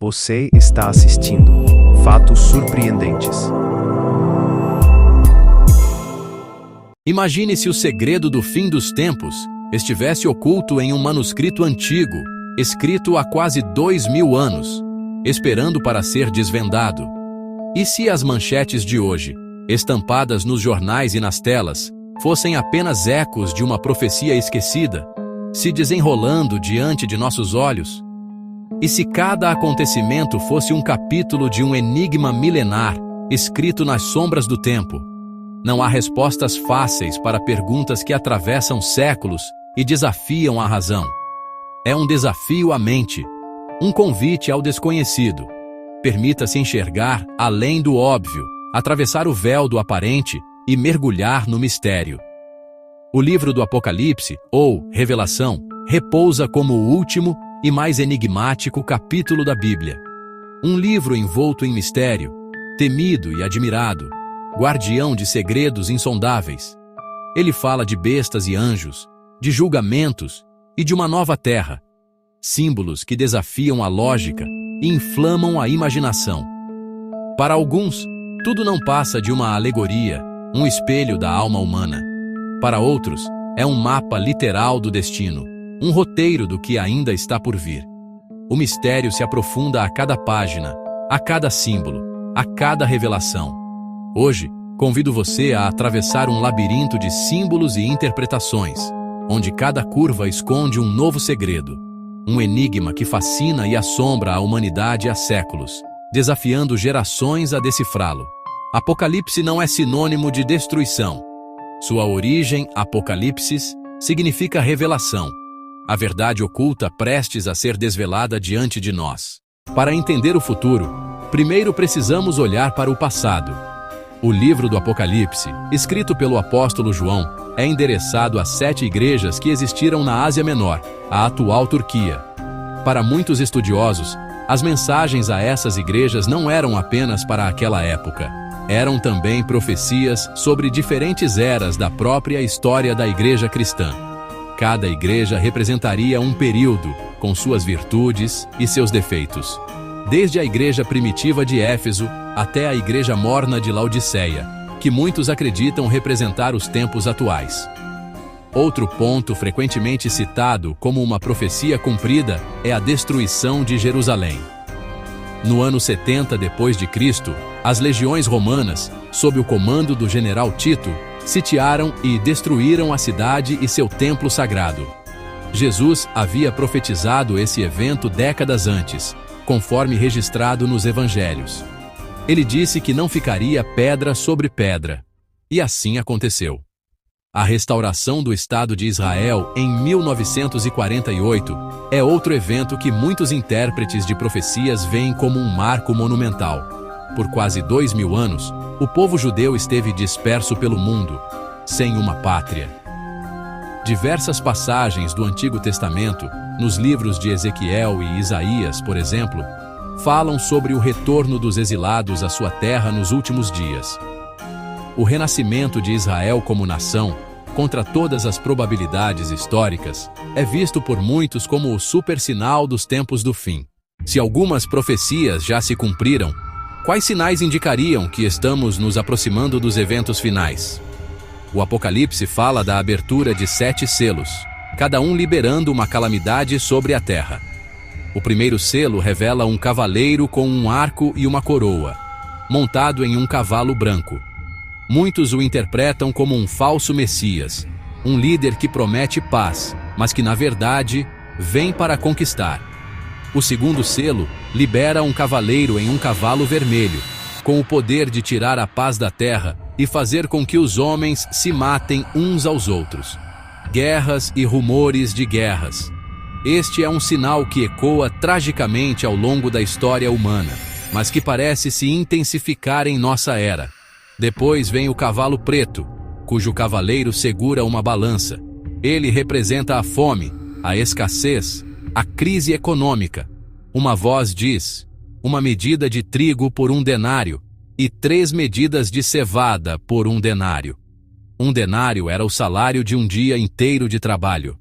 Você está assistindo Fatos Surpreendentes. Imagine se o segredo do fim dos tempos estivesse oculto em um manuscrito antigo, escrito há quase 2000 anos, esperando para ser desvendado. E se as manchetes de hoje, estampadas nos jornais e nas telas, fossem apenas ecos de uma profecia esquecida, se desenrolando diante de nossos olhos? E se cada acontecimento fosse um capítulo de um enigma milenar, escrito nas sombras do tempo? Não há respostas fáceis para perguntas que atravessam séculos e desafiam a razão. É um desafio à mente, um convite ao desconhecido. Permita-se enxergar além do óbvio, atravessar o véu do aparente e mergulhar no mistério. O livro do Apocalipse, ou Revelação, repousa como o último e mais enigmático capítulo da Bíblia. Um livro envolto em mistério, temido e admirado, guardião de segredos insondáveis. Ele fala de bestas e anjos, de julgamentos e de uma nova terra, símbolos que desafiam a lógica e inflamam a imaginação. Para alguns, tudo não passa de uma alegoria, um espelho da alma humana. Para outros, é um mapa literal do destino, um roteiro do que ainda está por vir. O mistério se aprofunda a cada página, a cada símbolo, a cada revelação. Hoje, convido você a atravessar um labirinto de símbolos e interpretações, onde cada curva esconde um novo segredo, um enigma que fascina e assombra a humanidade há séculos, desafiando gerações a decifrá-lo. Apocalipse não é sinônimo de destruição. Sua origem, Apocalipsis, significa revelação, a verdade oculta prestes a ser desvelada diante de nós. Para entender o futuro, primeiro precisamos olhar para o passado. O livro do Apocalipse, escrito pelo apóstolo João, é endereçado a 7 igrejas que existiram na Ásia Menor, a atual Turquia. Para muitos estudiosos, as mensagens a essas igrejas não eram apenas para aquela época. Eram também profecias sobre diferentes eras da própria história da igreja cristã. Cada igreja representaria um período, com suas virtudes e seus defeitos. Desde a igreja primitiva de Éfeso até a igreja morna de Laodiceia, que muitos acreditam representar os tempos atuais. Outro ponto frequentemente citado como uma profecia cumprida é a destruição de Jerusalém. No ano 70 d.C., as legiões romanas, sob o comando do general Tito, sitiaram e destruíram a cidade e seu templo sagrado. Jesus havia profetizado esse evento décadas antes, conforme registrado nos evangelhos. Ele disse que não ficaria pedra sobre pedra. E assim aconteceu. A restauração do Estado de Israel em 1948 é outro evento que muitos intérpretes de profecias veem como um marco monumental. Por quase 2000 anos, o povo judeu esteve disperso pelo mundo, sem uma pátria. Diversas passagens do Antigo Testamento, nos livros de Ezequiel e Isaías, por exemplo, falam sobre o retorno dos exilados à sua terra nos últimos dias. O renascimento de Israel como nação, contra todas as probabilidades históricas, é visto por muitos como o supersinal dos tempos do fim. Se algumas profecias já se cumpriram, quais sinais indicariam que estamos nos aproximando dos eventos finais? O Apocalipse fala da abertura de 7 selos, cada um liberando uma calamidade sobre a terra. O primeiro selo revela um cavaleiro com um arco e uma coroa, montado em um cavalo branco. Muitos o interpretam como um falso Messias, um líder que promete paz, mas que na verdade vem para conquistar. O segundo selo libera um cavaleiro em um cavalo vermelho, com o poder de tirar a paz da terra e fazer com que os homens se matem uns aos outros. Guerras e rumores de guerras. Este é um sinal que ecoa tragicamente ao longo da história humana, mas que parece se intensificar em nossa era. Depois vem o cavalo preto, cujo cavaleiro segura uma balança. Ele representa a fome, a escassez, a crise econômica. Uma voz diz: uma medida de trigo por 1 denário e 3 medidas de cevada por 1 denário. 1 denário era o salário de um dia inteiro de trabalho.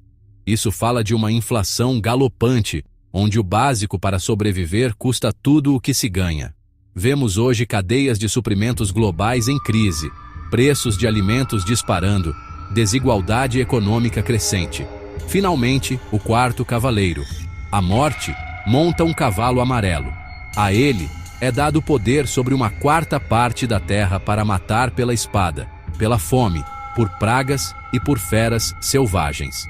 Isso fala de uma inflação galopante, onde o básico para sobreviver custa tudo o que se ganha. Vemos hoje cadeias de suprimentos globais em crise, preços de alimentos disparando, desigualdade econômica crescente. Finalmente, o quarto cavaleiro, a morte, monta um cavalo amarelo. A ele é dado poder sobre uma quarta parte da terra para matar pela espada, pela fome, por pragas e por feras selvagens.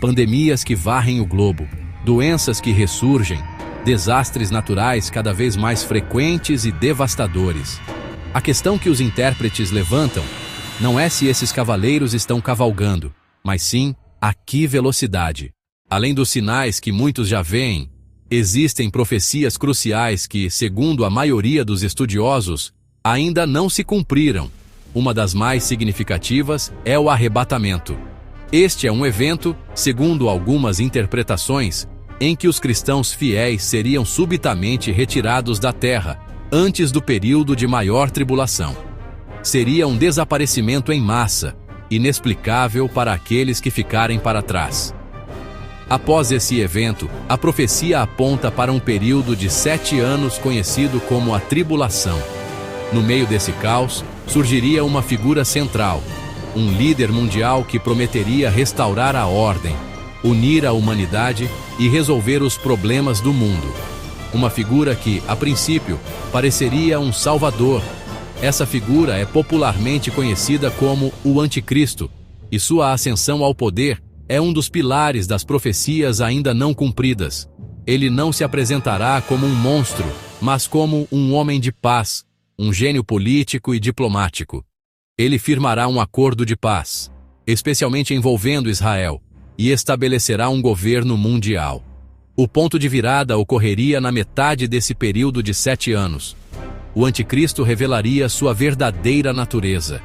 Pandemias que varrem o globo, doenças que ressurgem, desastres naturais cada vez mais frequentes e devastadores. A questão que os intérpretes levantam não é se esses cavaleiros estão cavalgando, mas sim a que velocidade. Além dos sinais que muitos já veem, existem profecias cruciais que, segundo a maioria dos estudiosos, ainda não se cumpriram. Uma das mais significativas é o arrebatamento. Este é um evento, segundo algumas interpretações, em que os cristãos fiéis seriam subitamente retirados da terra, antes do período de maior tribulação. Seria um desaparecimento em massa, inexplicável para aqueles que ficarem para trás. Após esse evento, a profecia aponta para um período de 7 anos conhecido como a tribulação. No meio desse caos, surgiria uma figura central, um líder mundial que prometeria restaurar a ordem, unir a humanidade e resolver os problemas do mundo. Uma figura que, a princípio, pareceria um salvador. Essa figura é popularmente conhecida como o Anticristo, e sua ascensão ao poder é um dos pilares das profecias ainda não cumpridas. Ele não se apresentará como um monstro, mas como um homem de paz, um gênio político e diplomático. Ele firmará um acordo de paz, especialmente envolvendo Israel, e estabelecerá um governo mundial. O ponto de virada ocorreria na metade desse período de 7 anos. O Anticristo revelaria sua verdadeira natureza.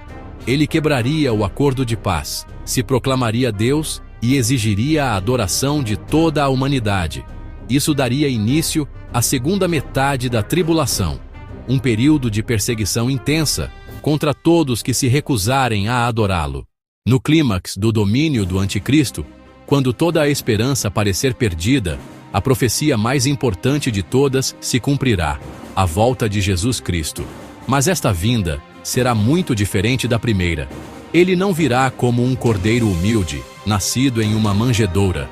Ele quebraria o acordo de paz, se proclamaria Deus e exigiria a adoração de toda a humanidade. Isso daria início à segunda metade da tribulação, um período de perseguição intensa contra todos que se recusarem a adorá-lo. No clímax do domínio do Anticristo, quando toda a esperança parecer perdida, a profecia mais importante de todas se cumprirá: a volta de Jesus Cristo. Mas esta vinda será muito diferente da primeira. Ele não virá como um cordeiro humilde, nascido em uma manjedoura.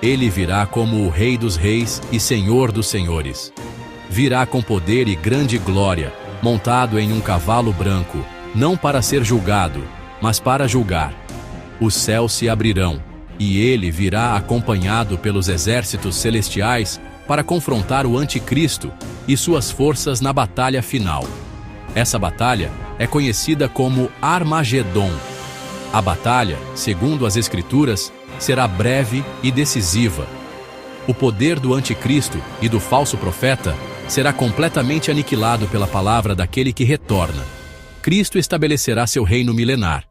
Ele virá como o Rei dos Reis e Senhor dos Senhores. Virá com poder e grande glória, montado em um cavalo branco, não para ser julgado, mas para julgar. Os céus se abrirão, e ele virá acompanhado pelos exércitos celestiais para confrontar o Anticristo e suas forças na batalha final. Essa batalha é conhecida como Armagedon. A batalha, segundo as Escrituras, será breve e decisiva. O poder do Anticristo e do falso profeta será completamente aniquilado pela palavra daquele que retorna. Cristo estabelecerá seu reino milenar,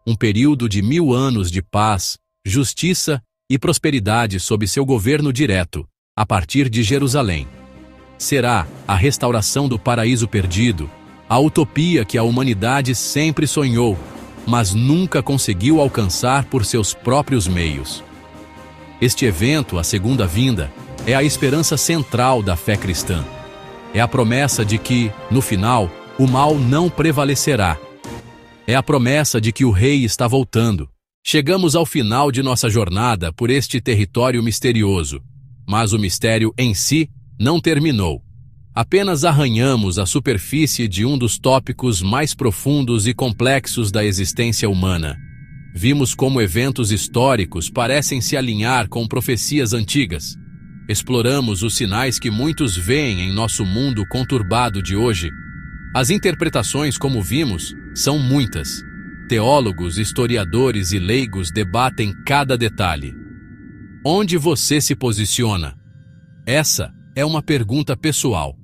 um período de 1000 anos de paz, justiça e prosperidade sob seu governo direto, a partir de Jerusalém. Será a restauração do paraíso perdido, a utopia que a humanidade sempre sonhou, mas nunca conseguiu alcançar por seus próprios meios. Este evento, a segunda vinda, é a esperança central da fé cristã. É a promessa de que, no final, o mal não prevalecerá. É a promessa de que o Rei está voltando. Chegamos ao final de nossa jornada por este território misterioso, mas o mistério em si não terminou. Apenas arranhamos a superfície de um dos tópicos mais profundos e complexos da existência humana. Vimos como eventos históricos parecem se alinhar com profecias antigas. Exploramos os sinais que muitos veem em nosso mundo conturbado de hoje. As interpretações, como vimos, são muitas. Teólogos, historiadores e leigos debatem cada detalhe. Onde você se posiciona? Essa é uma pergunta pessoal.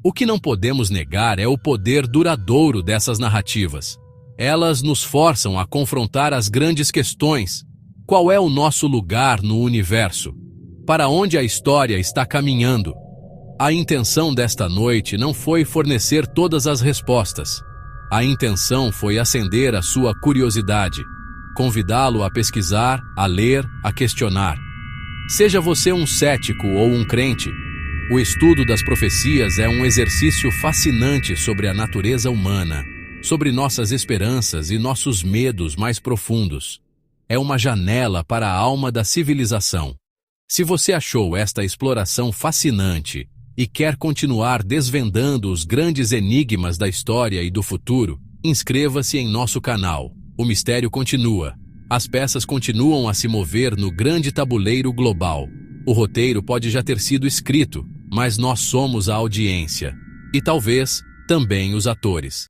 O que não podemos negar é o poder duradouro dessas narrativas. Elas nos forçam a confrontar as grandes questões. Qual é o nosso lugar no universo? Para onde a história está caminhando? A intenção desta noite não foi fornecer todas as respostas. A intenção foi acender a sua curiosidade, convidá-lo a pesquisar, a ler, a questionar. Seja você um cético ou um crente, o estudo das profecias é um exercício fascinante sobre a natureza humana, sobre nossas esperanças e nossos medos mais profundos. É uma janela para a alma da civilização. Se você achou esta exploração fascinante e quer continuar desvendando os grandes enigmas da história e do futuro, inscreva-se em nosso canal. O mistério continua. As peças continuam a se mover no grande tabuleiro global. O roteiro pode já ter sido escrito, mas nós somos a audiência. E talvez também os atores.